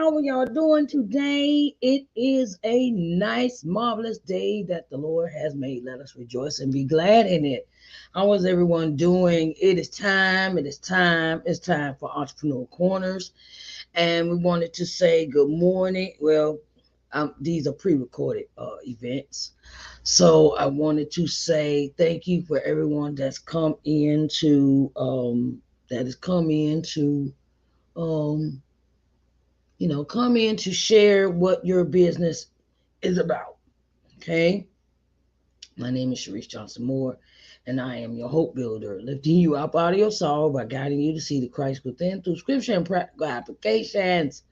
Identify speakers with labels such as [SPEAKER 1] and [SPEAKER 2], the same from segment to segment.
[SPEAKER 1] How are y'all doing today? It is a nice, marvelous day that the Lord has made. Let us rejoice and be glad in it. How is everyone doing? It is time. It's time for Entrepreneurial Corners. And we wanted to say good morning. Well, these are pre-recorded events. So I wanted to say thank you for everyone that's come into that has come into um come in to share what your business is about. Okay. My name is Sharice Johnson Moore, and I am your hope builder, lifting you up out of your sorrow by guiding you to see the Christ within through scripture and practical applications.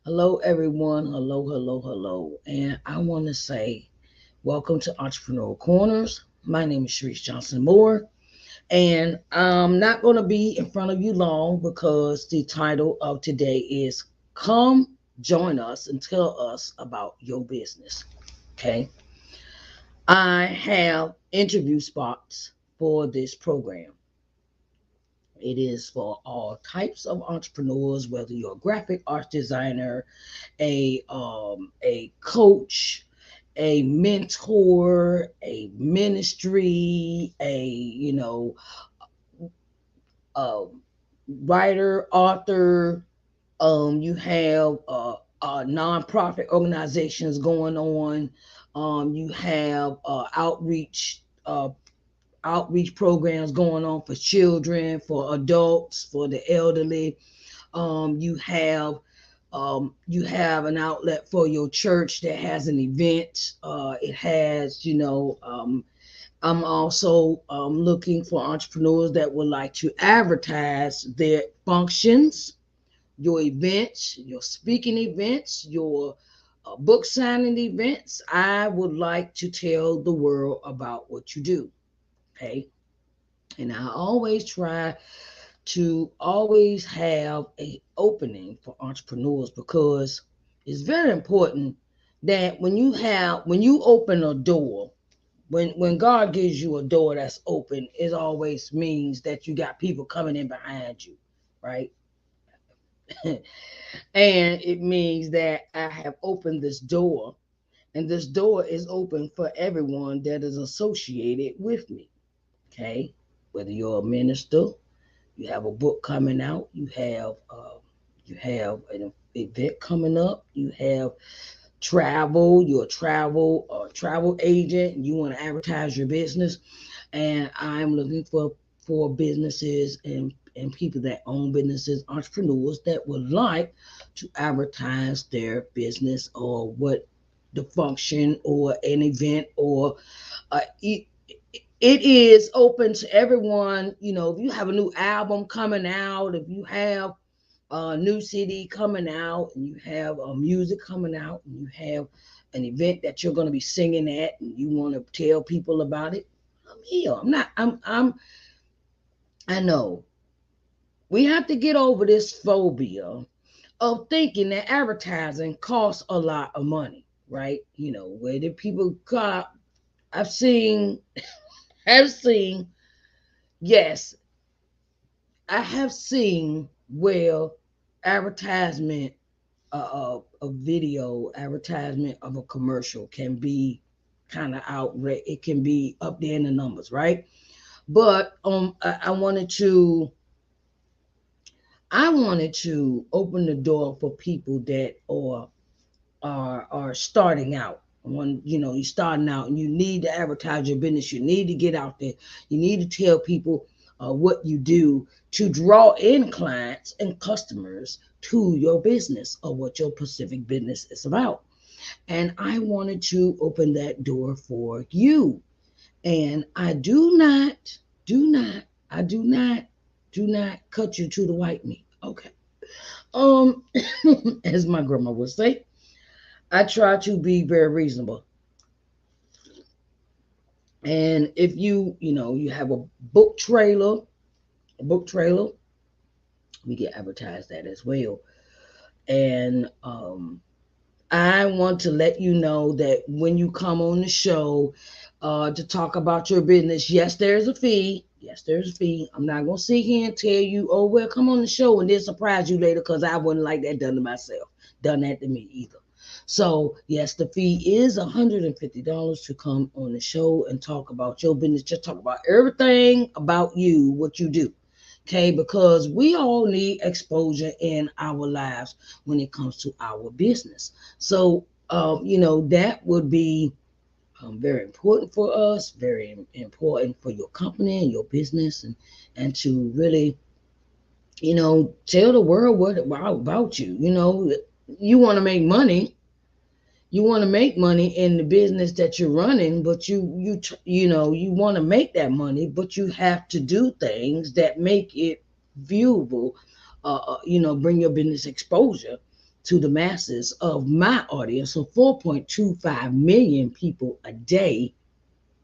[SPEAKER 1] Hello, everyone. Hello, hello, hello. And I want to say welcome to Entrepreneurial Corners. My name is Sharice Johnson Moore, and I'm not going to be in front of you long because the title of today is Come Join Us and Tell Us About Your Business. Okay. I have interview spots for this program. It is for all types of entrepreneurs, whether you're a graphic arts designer, a coach, a mentor, a ministry, a writer, author. You have nonprofit organizations going on. You have outreach programs going on for children, for adults, for the elderly. You have an outlet for your church that has an event. It has, I'm also looking for entrepreneurs that would like to advertise their functions, your events, your speaking events, your book signing events. I would like to tell the world about what you do. Okay. And I always try to always have a opening for entrepreneurs because it's very important that when you open a door, when God gives you a door that's open, it always means that you got people coming in behind you, right? And it means that I have opened this door, and this door is open for everyone that is associated with me. Okay, whether you're a minister, you have a book coming out, you have an event coming up, you have travel, you're a travel agent, you want to advertise your business, and I'm looking for businesses and people that own businesses, entrepreneurs that would like to advertise their business or what the function or an event or it is open to everyone. If you have a new album coming out, if you have a new CD coming out, and you have music coming out, and you have an event that you're going to be singing at, and you want to tell people about it, I'm here. I'm not. I know we have to get over this phobia of thinking that advertising costs a lot of money, right? Where the people got. I've seen. Have seen. Yes, I have seen where advertisement a video advertisement of a commercial can be kind of outright. It can be up there in the numbers, right? But I wanted to open the door for people that are starting out. When you're starting out and you need to advertise your business, you need to get out there. You need to tell people what you do to draw in clients and customers to your business or what your specific business is about. And I wanted to open that door for you. And I do not cut you to the white meat. Okay. Um, as my grandma would say, I try to be very reasonable. And if you have a book trailer, we can advertise that as well. And I want to let you know that when you come on the show to talk about your business, yes, there's a fee. Yes, there's a fee. I'm not gonna sit here and tell you, oh well, come on the show and then surprise you later because I wouldn't like that done to myself. done that to me either. So yes, the fee is $150 to come on the show and talk about your business. Just talk about everything about you, what you do. Okay, because we all need exposure in our lives when it comes to our business. So that would be very important for us, very important for your company and your business, and to really, tell the world what about you. You want to make money. You want to make money in the business that you're running, but you want to make that money, but you have to do things that make it viewable. Bring your business exposure to the masses of my audience. So 4.25 million people a day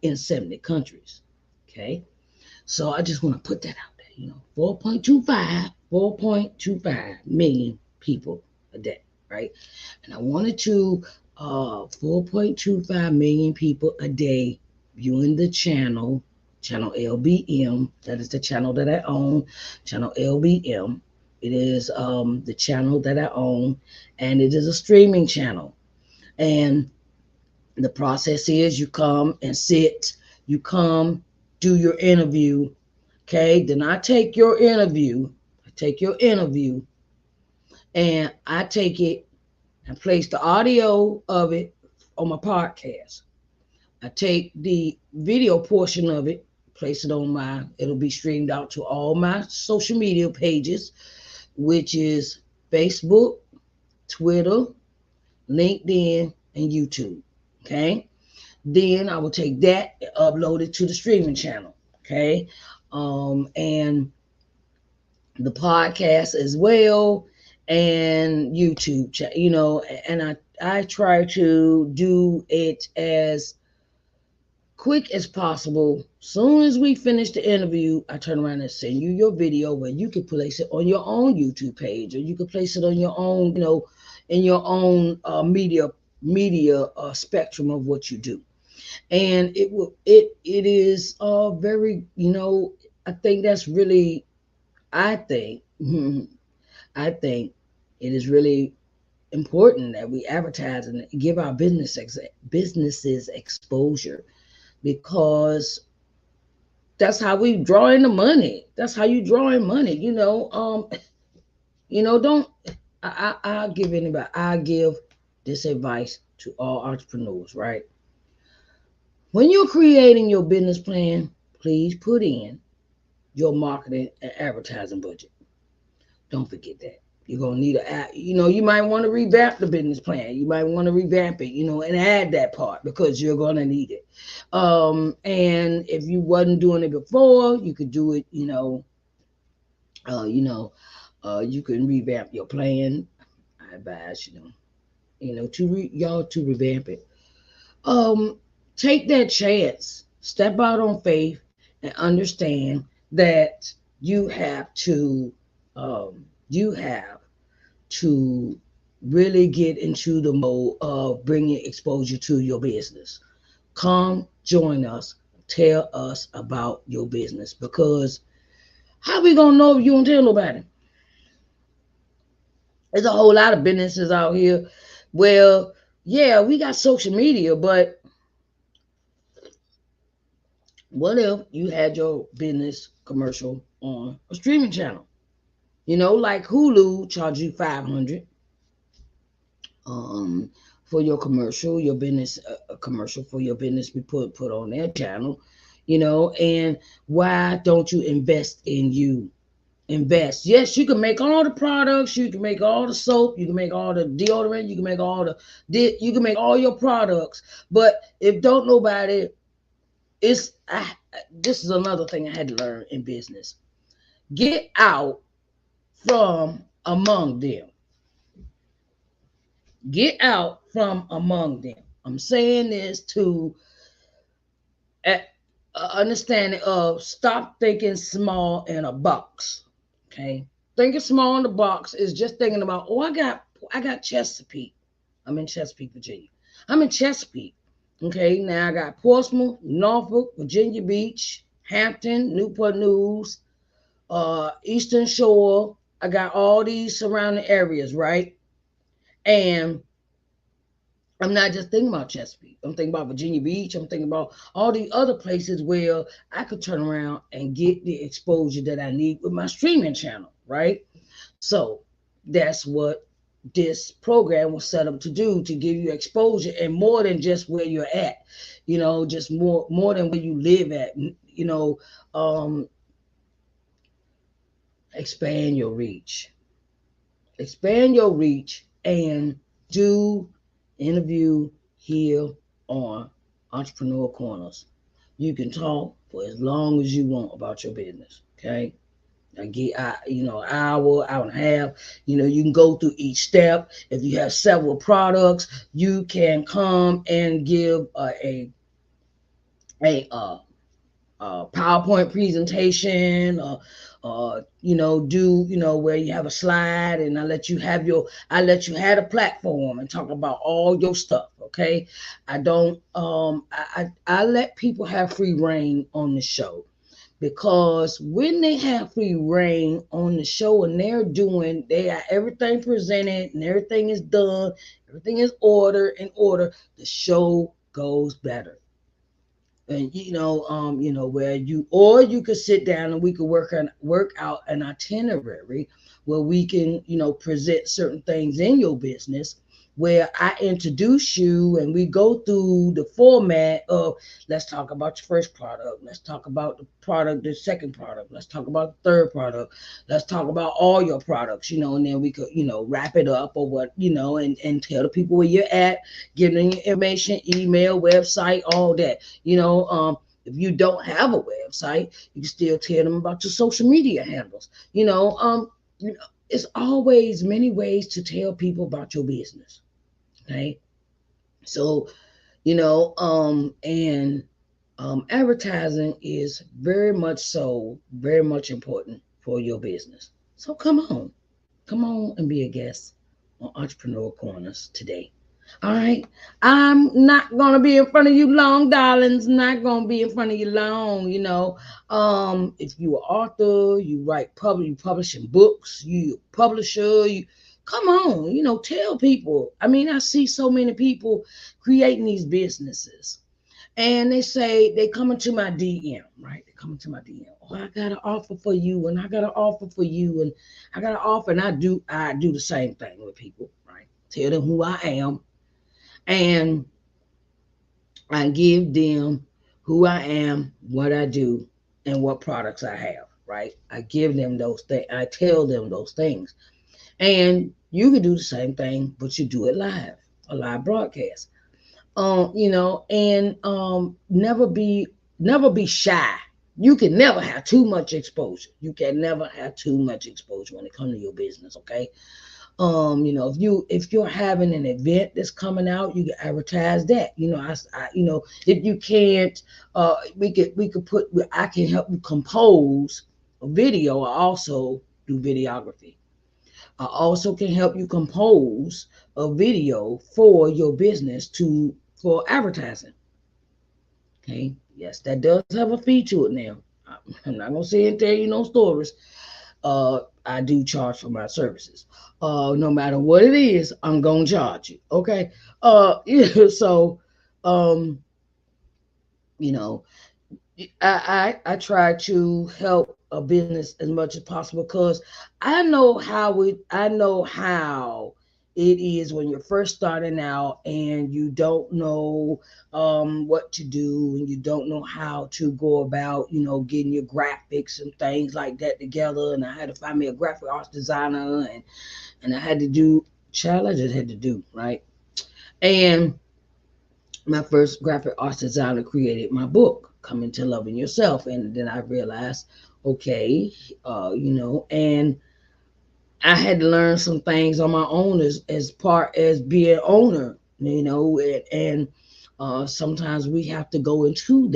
[SPEAKER 1] in 70 countries. Okay. So I just want to put that out there, 4.25 million people a day, right? And I wanted to 4.25 million people a day viewing the channel LBM. That is the channel that I own, channel LBM. It is the channel that I own, and it is a streaming channel. And the process is you come and sit, you come, do your interview. Okay, then I take your interview, and I take it and place the audio of it on my podcast. I take the video portion of it, place it on it'll be streamed out to all my social media pages, which is Facebook, Twitter, LinkedIn, and YouTube. Okay. Then I will take that and upload it to the streaming channel. Okay. And the podcast as well, and YouTube, and I try to do it as quick as possible. Soon as we finish the interview, I turn around and send you your video where you can place it on your own YouTube page, or you can place it on your own, in your own media spectrum of what you do. And it is very, I think that's really, I think I think it is really important that we advertise and give our businesses exposure, because that's how we draw in the money. That's how you draw in money. Don't I give anybody. I give this advice to all entrepreneurs, right? When you're creating your business plan, please put in your marketing and advertising budget. Don't forget that. You're gonna need you might want to revamp the business plan. You might want to revamp it, and add that part, because you're gonna need it. And if you wasn't doing it before, you could do it. You can revamp your plan. I advise y'all to revamp it. Um, Take that chance. Step out on faith and understand that you have to you have to really get into the mode of bringing exposure to your business. Come join us. Tell us about your business, because how we gonna know if you don't tell nobody? There's a whole lot of businesses out here. Well, yeah, we got social media, but what if you had your business commercial on a streaming channel? Like Hulu charge you 500 um for your commercial, your business commercial for your business be put on their channel. And why don't you invest in you? Invest. Yes, you can make all the products, you can make all the soap, you can make all the deodorant, you can make you can make all your products, but if don't nobody, this is another thing I had to learn in business. Get out from among them. Get out from among them. I'm saying this to understanding of stop thinking small in a box. Okay, thinking small in the box is just thinking about, oh, I got Chesapeake. I'm in Chesapeake, Virginia. I'm in Chesapeake. Okay, now I got Portsmouth, Norfolk, Virginia Beach, Hampton, Newport News, Eastern Shore. I got all these surrounding areas, right? And I'm not just thinking about Chesapeake. I'm thinking about Virginia Beach. I'm thinking about all the other places where I could turn around and get the exposure that I need with my streaming channel, right? So that's what this program was set up to do, to give you exposure, and more than just where you're at, just more than where you live at, um, expand your reach, and do interview here on Entrepreneur Corners. You can talk for as long as you want about your business. Okay. I get, hour and a half. You can go through each step. If you have several products, you can come and give a PowerPoint presentation, do where you have a slide, and I let you have a platform and talk about all your stuff. Okay, I don't I let people have free reign on the show, because when they have free reign on the show and they got everything presented and everything is done, everything is order, the show goes better. And where you could sit down and we could work out an itinerary where we can present certain things in your business, where I introduce you and we go through the format of, let's talk about your first product, let's talk about the second product, let's talk about the third product, let's talk about all your products, and then we could wrap it up, or what, and tell the people where you're at, give them your information, email, website, all that. If you don't have a website, you can still tell them about your social media handles. It's always many ways to tell people about your business. Okay. So, and advertising is very much important for your business. So come on and be a guest on Entrepreneur Corners today. All right. I'm not gonna be in front of you long, darlings. Not gonna be in front of you long. If you are author, you publishing books, you publisher, you come on. Tell people. I mean, I see so many people creating these businesses, and they come into my DM, right? They come into my DM. Oh, I got an offer for you, and I got an offer for you, and I got an offer, and I do the same thing with people, right? Tell them who I am, and I give them who I am, what I do, and what products I have, right? I give them those things. I tell them those things. And you can do the same thing, but you do it live, a live broadcast. And never be shy. You can never have too much exposure. You can never have too much exposure when it comes to your business, okay? If you're having an event that's coming out, you can advertise that. If you can't, we could put, I can help you compose a video. I also do videography. I also can help you compose a video for your business for advertising. Okay. Yes, that does have a fee to it now. I'm not gonna say and tell you no stories. I do charge for my services. No matter what it is, I'm gonna charge you. Okay. Yeah, so um, you know, I try to help a business as much as possible, because I know how it is when you're first starting out and you don't know what to do, and you don't know how to go about getting your graphics and things like that together. And I had to find me a graphic arts designer, and I had to do, child, I just had to do right. And my first graphic arts designer created my book, Coming to Loving Yourself. And then I realized, okay, and I had to learn some things on my own as part as being owner, and sometimes we have to go into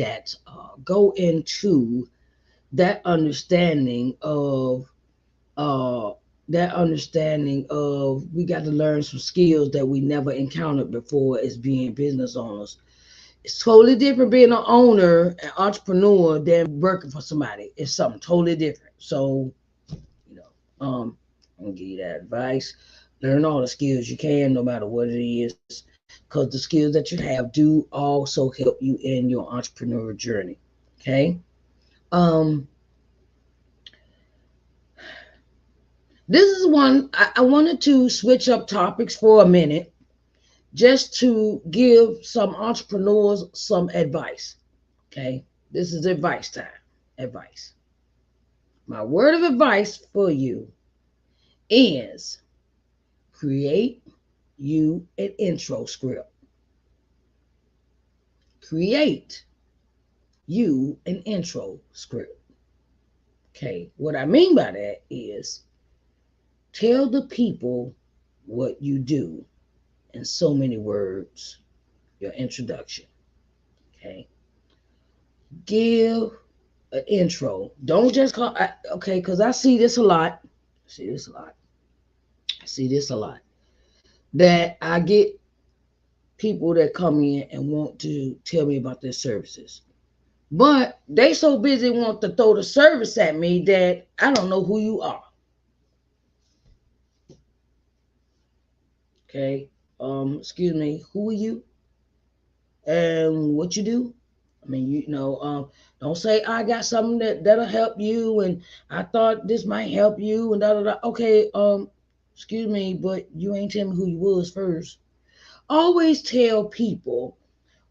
[SPEAKER 1] that understanding of uh, we got to learn some skills that we never encountered before as being business owners. It's totally different being an owner, an entrepreneur, than working for somebody. It's something totally different. So, you know, I'm gonna give you that advice. Learn all the skills you can, no matter what it is, because the skills that you have do also help you in your entrepreneurial journey. Okay. Um, this is one I wanted to switch up topics for a minute just to give some entrepreneurs some advice. Okay. This is advice time. Advice. My word of advice for you is create you an intro script. Create you an intro script. Okay, what I mean by that is tell the people what you do in so many words, your introduction. Okay, give an intro. Don't just call, okay, because I see this a lot. I see this a lot. I see this a lot. That I get people that come in and want to tell me about their services. But they so busy want to throw the service at me that I don't know who you are. Okay. Excuse me, who are you and what you do? I mean, don't say I got something that'll help you and I thought this might help you and da da da. Okay, excuse me, but you ain't tell me who you was first. Always tell people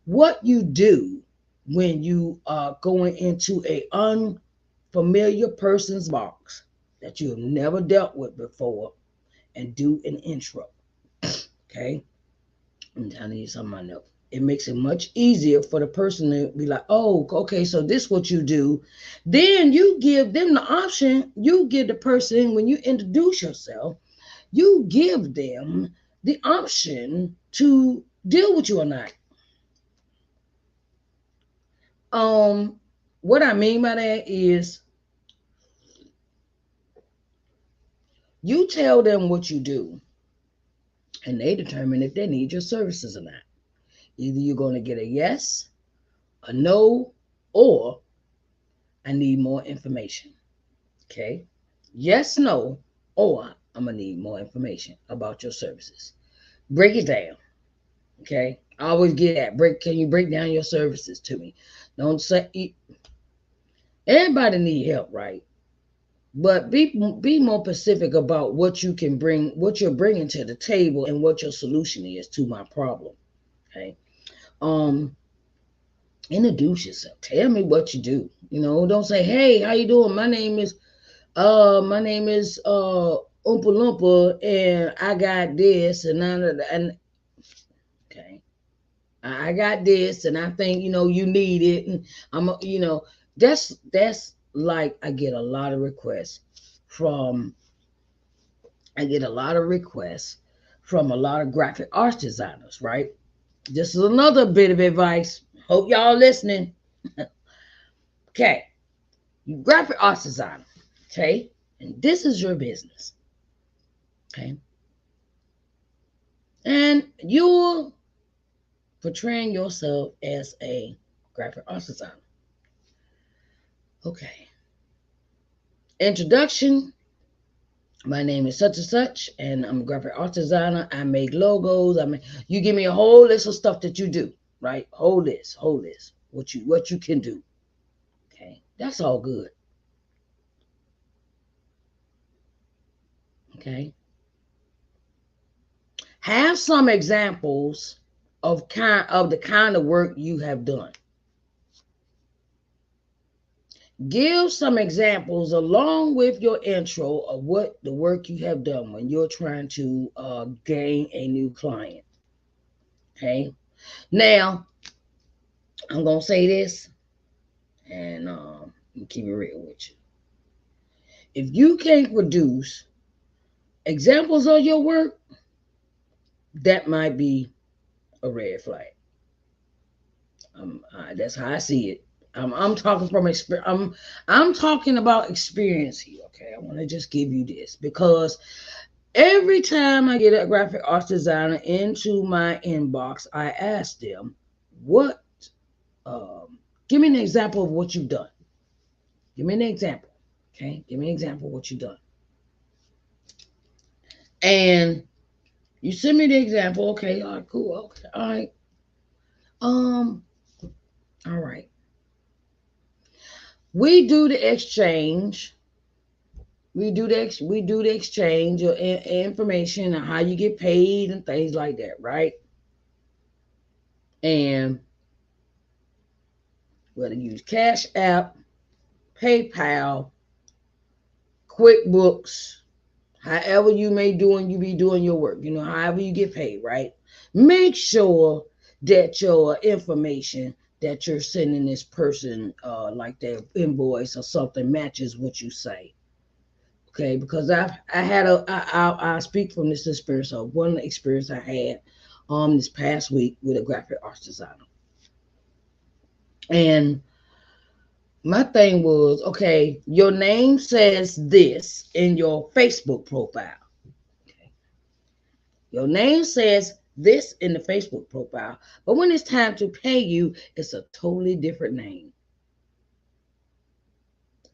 [SPEAKER 1] what you do when you are going into a unfamiliar person's box that you've never dealt with before and do an intro. Okay? I'm telling you something I know. It makes it much easier for the person to be like, oh, okay, so this is what you do. Then you give them the option. You give the person, when you introduce yourself, you give them the option to deal with you or not. Um, what I mean by that is you tell them what you do, and they determine if they need your services or not. Either you're going to get a yes, a no, or I need more information. Okay? Yes, no, or I'm going to need more information about your services. Break it down. Okay? I always get that. Can you break down your services to me? Don't say everybody need help, right? But be more specific about what you can bring, what you're bringing to the table, and what your solution is to my problem. Okay. Um, Introduce yourself. Tell me what you do. Don't say, "Hey, how you doing? My name is Oompa Loompa, and I got this, and okay, I got this, and I think you need it, and that's like from I get a lot of requests from a lot of graphic arts designers, right? This is another bit of advice. Hope y'all listening. Okay, you graphic arts designer, okay, and this is your business, okay, and you're portraying yourself as a graphic arts designer. Okay, introduction. My name is such and such, and I'm a graphic arts designer. I make logos. You give me a whole list of stuff that you do, right? Whole list. What you can do. Okay, that's all good. Okay, have some examples of the kind of work you have done. Give some examples along with your intro of what the work you have done when you're trying to gain a new client. Okay. Now, I'm going to say this and keep it real with you. If you can't produce examples of your work, that might be a red flag. That's how I see it. I'm talking from experience. I'm talking about experience here. Okay, I want to just give you this because every time I get a graphic arts designer into my inbox, I ask them, "What? Give me an example of what you've done. Give me an example. Okay, give me an example of what you've done." And You send me the example. Okay, all right, cool. Okay, all right. Um, all right. We do the exchange. We do the exchange of information and how you get paid and things like that, right? And whether you use Cash App, PayPal, QuickBooks, however you be doing your work, however you get paid, right? Make sure that your information that you're sending this person, like their invoice or something, matches what you say. Okay, because I speak from this experience of one experience I had this past week with a graphic arts designer. And my thing was, okay, your name says this in your Facebook profile. Okay. Your name says this in the Facebook profile, but when it's time to pay you, it's a totally different name.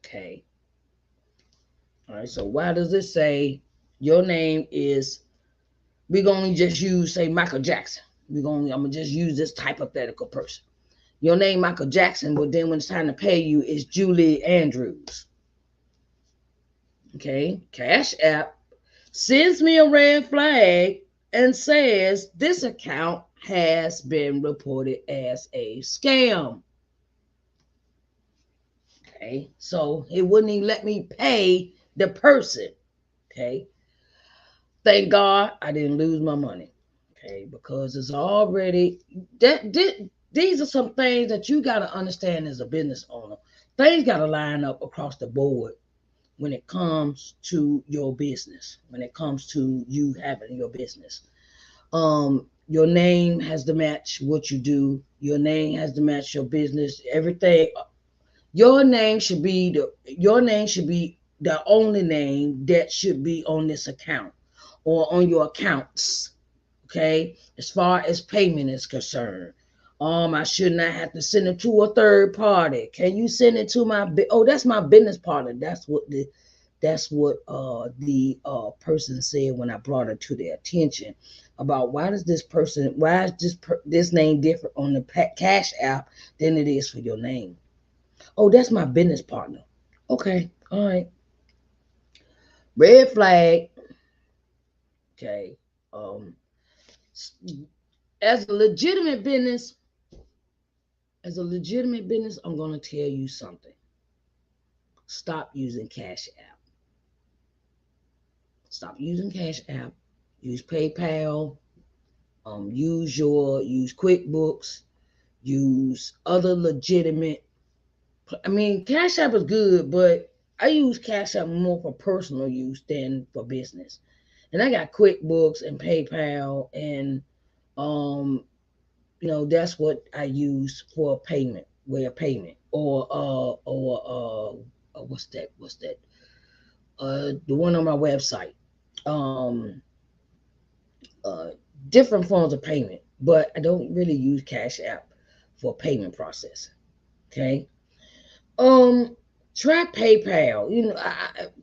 [SPEAKER 1] Okay. All right. So why does it say your name is? We're gonna just use, say, Michael Jackson. I'm gonna just use this hypothetical person. Your name Michael Jackson, but then when it's time to pay you, it's Julie Andrews. Okay. Cash App sends me a red flag and says this account has been reported as a scam. Okay, so it wouldn't even let me pay the person. Okay, thank God I didn't lose my money. Okay, because it's already these are some things that you got to understand as a business owner. Things got to line up across the board when it comes to your business, when it comes to you having your business. Your name has to match what you do. Your name has to match your business. Everything. Your name should be the only name that should be on this account or on your accounts. Okay, as far as payment is concerned. I should not have to send it to a third party. Can you send it to that's my business partner. That's what the person said when I brought it to their attention about why is this name different on the Cash App than it is for your name. Oh, that's my business partner. Okay, all right. Red flag. Okay. Um, as a legitimate business, I'm gonna tell you something. Stop using Cash App. Stop using Cash App. Use PayPal. Use QuickBooks. Use other legitimate. I mean, Cash App is good, but I use Cash App more for personal use than for business. And I got QuickBooks and PayPal, and um, that's what I use for payment, way of payment, or what's that? What's that? The one on my website. Um, uh, Different forms of payment, but I don't really use Cash App for payment processing. Okay. Um, Try PayPal.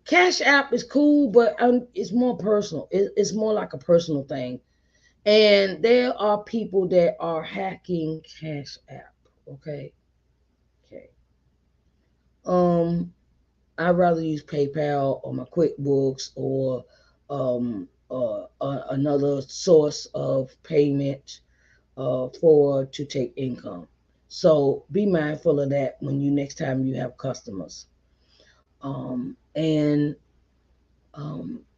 [SPEAKER 1] Cash App is cool, but it's more personal. It's more like a personal thing. And there are people that are hacking Cash App. Okay. Okay. Um, I'd rather use PayPal or my QuickBooks or another source of payment for to take income. So be mindful of that when you next time you have customers. And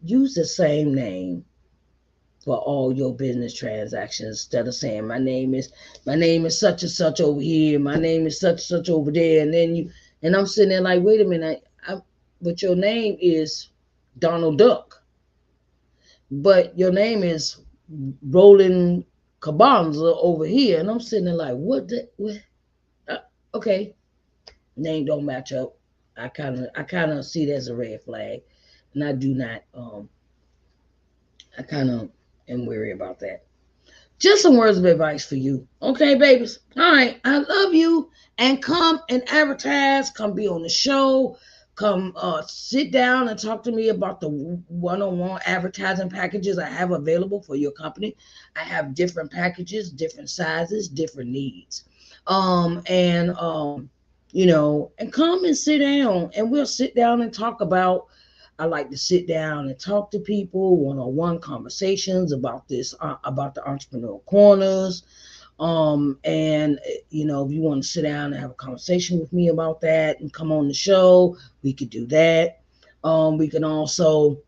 [SPEAKER 1] use the same name for all your business transactions instead of saying my name is such and such over here, my name is such and such over there, and I'm sitting there like, wait a minute, but your name is Donald Duck, but your name is Roland Cabanza over here, and I'm sitting there like, what? Uh, okay, name don't match up. I kind of see that as a red flag, and I do not. I kind of am weary about that. Just some words of advice for you. Okay, babies? All right. I love you. And come and advertise. Come be on the show. Come sit down and talk to me about the one-on-one advertising packages I have available for your company. I have different packages, different sizes, different needs. And and come and sit down and we'll sit down and talk about. I like to sit down and talk to people, one-on-one conversations about this, about the entrepreneurial corners. And if you want to sit down and have a conversation with me about that and come on the show, we could do that. We can also,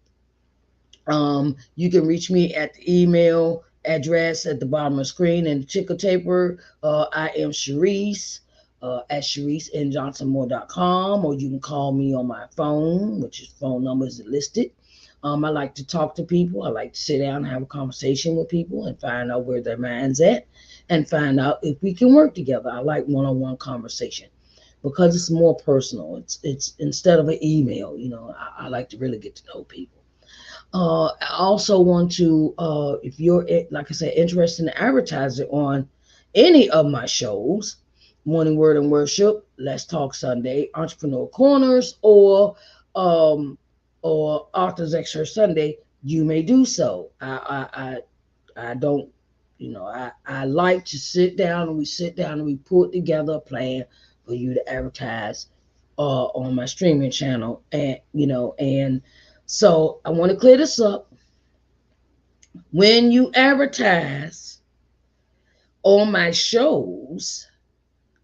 [SPEAKER 1] you can reach me at the email address at the bottom of the screen and the ticker taper. I am Sharice at ShariceNJohnsonMoore.com, or you can call me on my phone, which is phone number is listed. I like to talk to people. I like to sit down and have a conversation with people and find out where their mind's at and find out if we can work together. I like one-on-one conversation because it's more personal. It's instead of an email. I like to really get to know people. I also want to, if you're, like I said, interested in advertising on any of my shows, Morning Word and Worship, Let's Talk Sunday, Entrepreneur Corners, or Authors Extra Sunday, you may do so. I don't, I like to sit down and we put together a plan for you to advertise on my streaming channel, and so I want to clear this up. When you advertise on my shows,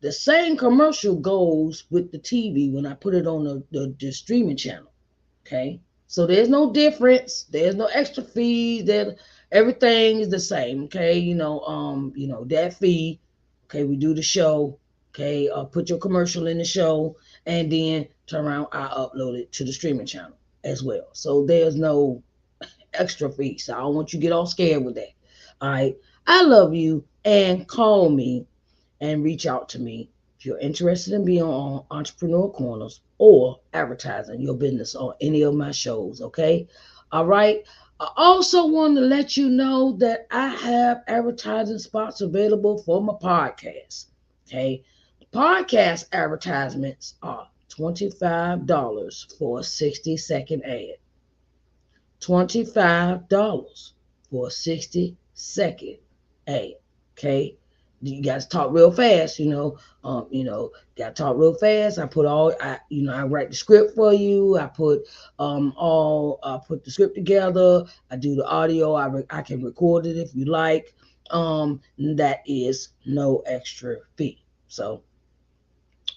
[SPEAKER 1] the same commercial goes with the TV when I put it on the streaming channel. Okay. So there's no difference. There's no extra fees. Everything is the same. Okay. That fee. Okay. We do the show. Okay. Put your commercial in the show and then turn around. I upload it to the streaming channel as well. So there's no extra fee. So I don't want you to get all scared with that. All right. I love you, and call me and reach out to me if you're interested in being on Entrepreneur Corners or advertising your business on any of my shows. Okay. All right. I also want to let you know that I have advertising spots available for my podcast. Okay. Podcast advertisements are $25 for a 60-second ad. $25 for a 60-second ad. Okay. You guys talk real fast, gotta talk real fast. I write the script for you. I put put the script together. I do the audio. I can record it if you like. That is no extra fee. So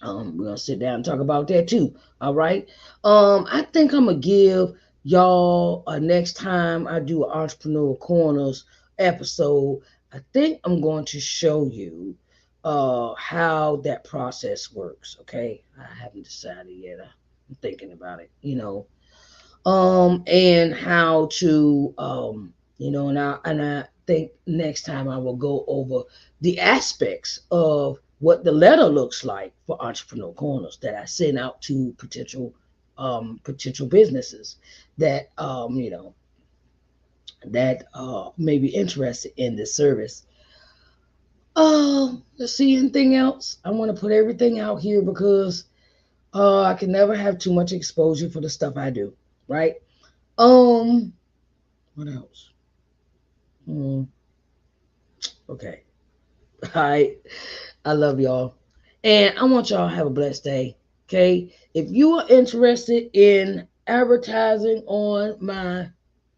[SPEAKER 1] we're gonna sit down and talk about that too. All right. I think I'm gonna give y'all next time I do an Entrepreneur Corners episode. I think I'm going to show you how that process works. Okay. I haven't decided yet. I'm thinking about it. And how to and I think next time I will go over the aspects of what the letter looks like for Entrepreneur Corners that I send out to potential businesses that may be interested in this service. Let's see, anything else. I want to put everything out here because I can never have too much exposure for the stuff I do, right? What else? Okay. All right. I love y'all. And I want y'all to have a blessed day. Okay. If you are interested in advertising on my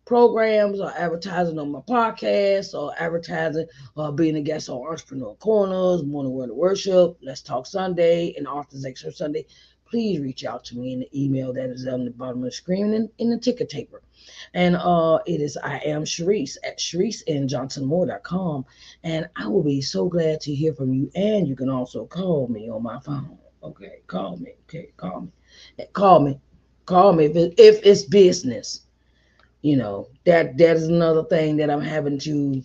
[SPEAKER 1] programs or advertising on my podcast or advertising or being a guest on Entrepreneur Corners, Morning Word of Worship, Let's Talk Sunday, and Authors Extra Sunday, please reach out to me in the email that is on the bottom of the screen and in the ticker taper. And it is I am Sharice at ShariceNJohnsonMoore.com. And I will be so glad to hear from you. And you can also call me on my phone. Okay, call me. Okay, call me. Call me. Call me if it's business. That is another thing that I'm having to,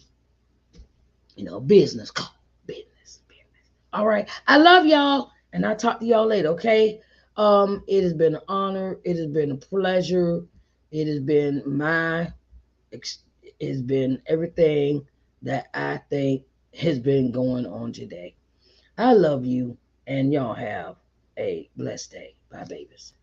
[SPEAKER 1] business call. Business. All right. I love y'all. And I'll talk to y'all later, okay? It has been an honor. It has been a pleasure. It has been it's been everything that I think has been going on today. I love you, and y'all have a blessed day. Bye, babies.